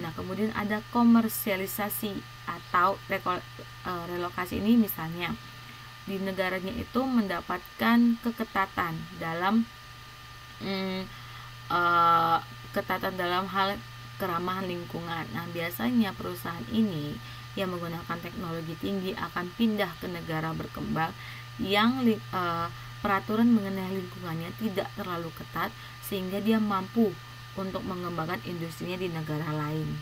Nah, kemudian ada komersialisasi atau relokasi. Ini misalnya di negaranya itu mendapatkan keketatan dalam ketatan dalam hal keramahan lingkungan. Nah, biasanya perusahaan ini yang menggunakan teknologi tinggi akan pindah ke negara berkembang yang peraturan mengenai lingkungannya tidak terlalu ketat sehingga dia mampu untuk mengembangkan industrinya di negara lain.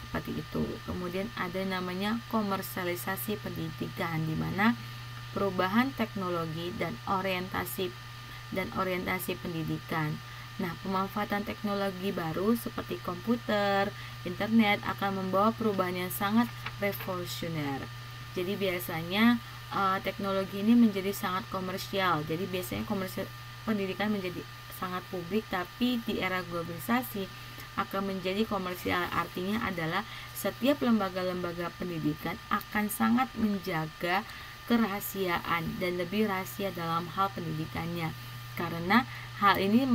Seperti itu. Kemudian ada namanya komersialisasi pendidikan, di mana perubahan teknologi dan orientasi pendidikan. Nah, pemanfaatan teknologi baru seperti komputer, internet akan membawa perubahan yang sangat revolusioner. Jadi biasanya teknologi ini menjadi sangat komersial. Jadi biasanya pendidikan menjadi sangat publik, tapi di era globalisasi akan menjadi komersial. Artinya adalah setiap lembaga-lembaga pendidikan akan sangat menjaga kerahasiaan dan lebih rahasia dalam hal pendidikannya, karena hal ini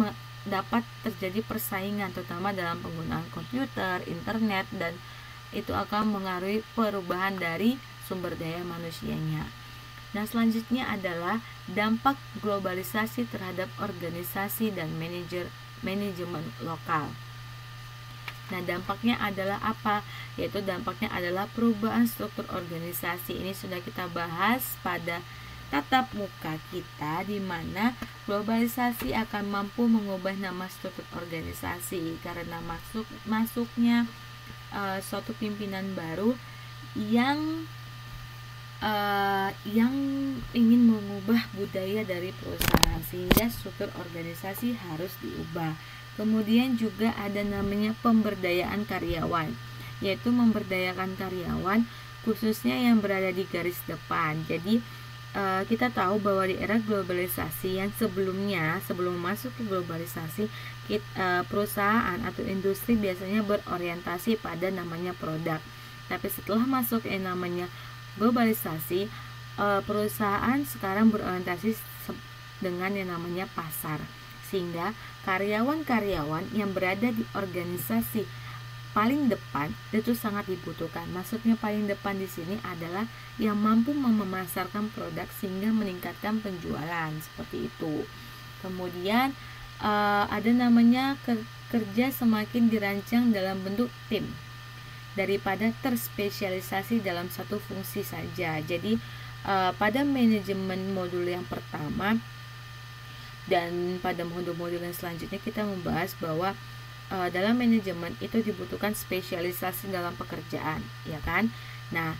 dapat terjadi persaingan terutama dalam penggunaan komputer, internet, dan itu akan mengaruhi perubahan dari sumber daya manusianya. Nah, selanjutnya adalah dampak globalisasi terhadap organisasi dan manajemen lokal. Nah, dampaknya adalah apa? Yaitu dampaknya adalah perubahan struktur organisasi. Ini sudah kita bahas pada tatap muka kita, di mana globalisasi akan mampu mengubah nama struktur organisasi karena masuknya suatu pimpinan baru yang ingin mengubah budaya dari perusahaan, sehingga struktur organisasi harus diubah. Kemudian juga ada namanya pemberdayaan karyawan, yaitu memberdayakan karyawan khususnya yang berada di garis depan. Jadi kita tahu bahwa di era globalisasi yang sebelum masuk ke globalisasi, perusahaan atau industri biasanya berorientasi pada namanya produk. Tapi setelah masuk yang namanya globalisasi, perusahaan sekarang berorientasi dengan yang namanya pasar, sehingga karyawan-karyawan yang berada di organisasi paling depan itu sangat dibutuhkan. Maksudnya paling depan di sini adalah yang mampu memasarkan produk sehingga meningkatkan penjualan, seperti itu. Kemudian ada namanya kerja semakin dirancang dalam bentuk tim daripada terspesialisasi dalam satu fungsi saja. Jadi pada manajemen modul yang pertama dan pada modul-modul yang selanjutnya kita membahas bahwa dalam manajemen itu dibutuhkan spesialisasi dalam pekerjaan, ya kan? Nah,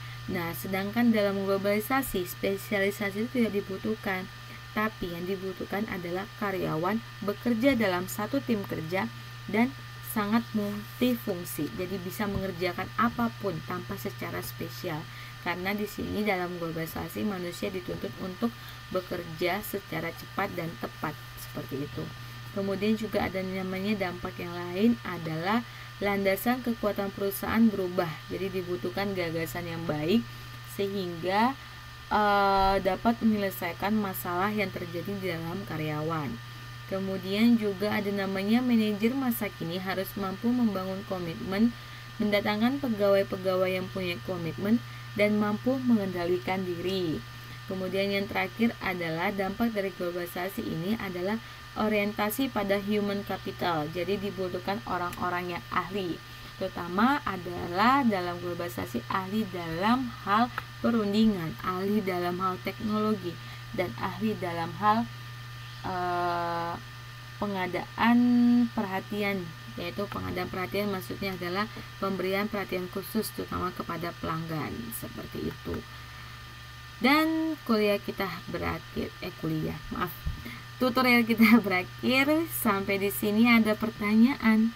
sedangkan dalam globalisasi spesialisasi itu tidak dibutuhkan, tapi yang dibutuhkan adalah karyawan bekerja dalam satu tim kerja dan sangat multifungsi. Jadi bisa mengerjakan apapun tanpa secara spesial. Karena di sini dalam globalisasi manusia dituntut untuk bekerja secara cepat dan tepat, seperti itu. Kemudian juga ada namanya dampak yang lain adalah landasan kekuatan perusahaan berubah. Jadi dibutuhkan gagasan yang baik sehingga dapat menyelesaikan masalah yang terjadi di dalam karyawan. Kemudian juga ada namanya manajer masa kini harus mampu membangun komitmen, mendatangkan pegawai-pegawai yang punya komitmen dan mampu mengendalikan diri. Kemudian yang terakhir adalah dampak dari globalisasi ini adalah orientasi pada human capital. Jadi dibutuhkan orang-orang yang ahli, terutama adalah dalam globalisasi ahli dalam hal perundingan, ahli dalam hal teknologi, dan ahli dalam hal pengadaan perhatian. Yaitu pengadaan perhatian maksudnya adalah pemberian perhatian khusus terutama kepada pelanggan, seperti itu. Dan tutorial kita berakhir. Sampai di sini ada pertanyaan?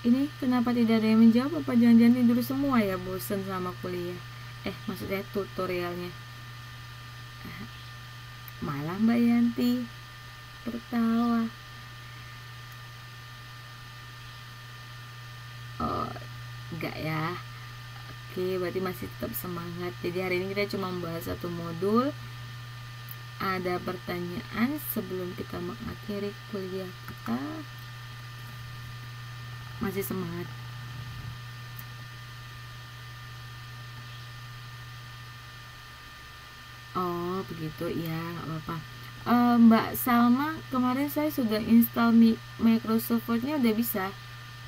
Ini kenapa tidak ada yang menjawab? Apa jangan-jangan tidur semua ya, bosan sama kuliah? Maksudnya tutorialnya. Malah Mbak Yanti tertawa. Oh, enggak ya. Oke, berarti masih tetap semangat. Jadi hari ini kita cuma membahas satu modul. Ada pertanyaan sebelum kita mengakhiri kuliah kita? Masih semangat? Oh begitu ya, nggak apa-apa. Mbak Salma, kemarin saya sudah install Microsoft Word-nya, udah bisa.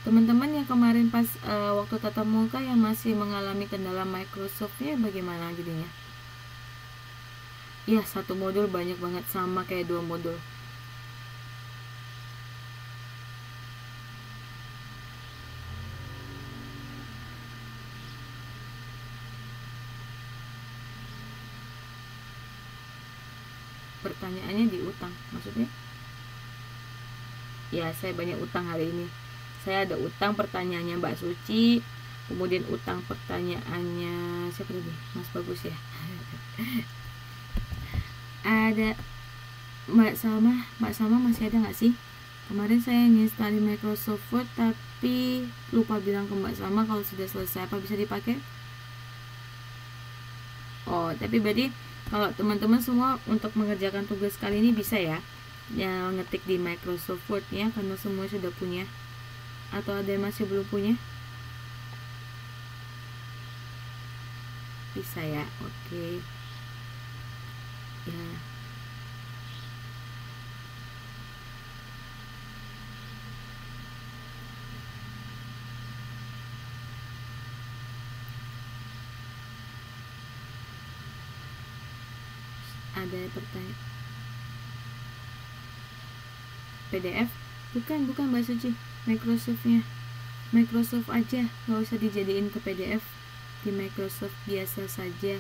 Teman-teman yang kemarin pas waktu tatap muka yang masih mengalami kendala Microsoft-nya bagaimana jadinya? Ya, satu modul banyak banget, sama kayak 2 modul. Pertanyaannya di utang, maksudnya? Ya, saya banyak utang hari ini. Saya ada utang pertanyaannya Mbak Suci, kemudian utang pertanyaannya siapa tadi? Mas Bagus ya. Ada Mbak Salma masih ada nggak sih? Kemarin saya nginstalin Microsoft Word tapi lupa bilang ke Mbak Salma kalau sudah selesai. Apa bisa dipakai? Oh, tapi berarti kalau teman-teman semua untuk mengerjakan tugas kali ini bisa ya? Ya, ngetik di Microsoft Word ya, karena semua sudah punya. Atau ada yang masih belum punya? Bisa ya, oke. Ya. Ada pertanyaan? PDF? Bukan Mbak Suci. Microsoft aja, nggak usah dijadiin ke PDF. Di Microsoft biasa saja,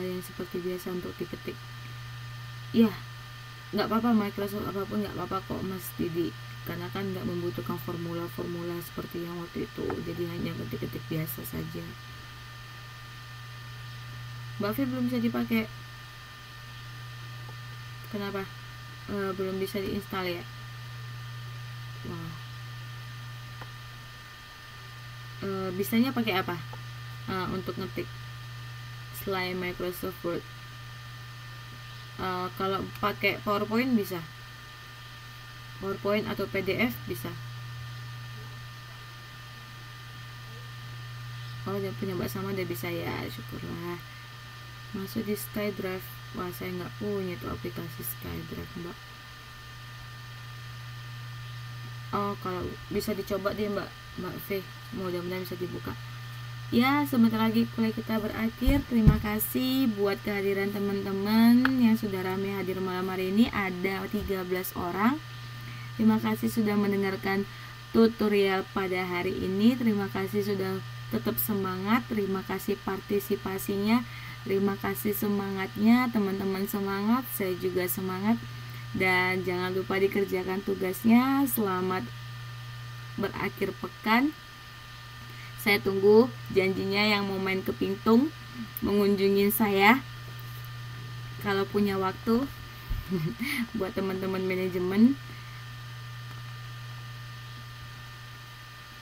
yang seperti biasa untuk diketik. Ya, nggak apa-apa, Microsoft apapun nggak apa-apa kok Mas Didi, karena kan nggak membutuhkan formula-formula seperti yang waktu itu, jadi hanya ketik-ketik biasa saja. Mbak Fe belum bisa dipakai. Kenapa? Belum bisa diinstal ya? Wah. Bisanya pakai apa untuk ngetik selain Microsoft Word? Kalau pakai PowerPoint bisa, PowerPoint atau PDF bisa. Oh, dia punya Mbak Sama, udah bisa ya, syukurlah. Masuk di SkyDrive. Wah, saya nggak punya tuh aplikasi SkyDrive, Mbak. Oh, kalau bisa dicoba deh Mbak V, mudah-mudahan bisa dibuka. Ya, sebentar lagi kuliah kita berakhir. Terima kasih buat kehadiran teman-teman yang sudah ramai hadir malam hari ini. Ada 13 orang. Terima kasih sudah mendengarkan tutorial pada hari ini. Terima kasih sudah tetap semangat. Terima kasih partisipasinya. Terima kasih semangatnya. Teman-teman semangat, saya juga semangat. Dan jangan lupa dikerjakan tugasnya. Selamat berakhir pekan. Saya tunggu janjinya yang mau main ke Pintung, mengunjungi saya kalau punya waktu. Buat teman-teman manajemen.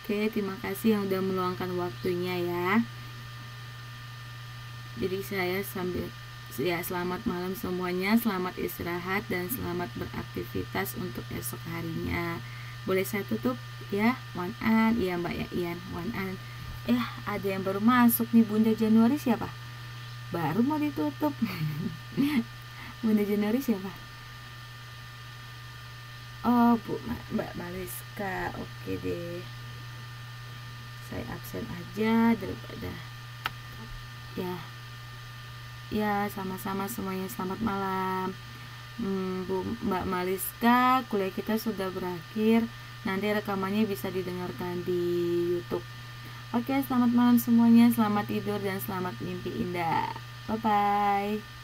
Oke, terima kasih yang udah meluangkan waktunya ya. Jadi saya sambil ya, selamat malam semuanya, selamat istirahat dan selamat beraktivitas untuk esok harinya. Boleh saya tutup ya, Wan An? Iya Mbak ya, Ian, Wan An. Ada yang baru masuk nih, Bunda Januari siapa? Baru mau ditutup. Bunda Januari siapa? Oh, Mbak Mariska. Oke deh, saya absen aja daripada ya sama-sama semuanya. Selamat malam. Bu Mbak Mariska, kuliah kita sudah berakhir. Nanti rekamannya bisa didengarkan di YouTube. Oke, selamat malam semuanya. Selamat tidur dan selamat mimpi indah. Bye-bye.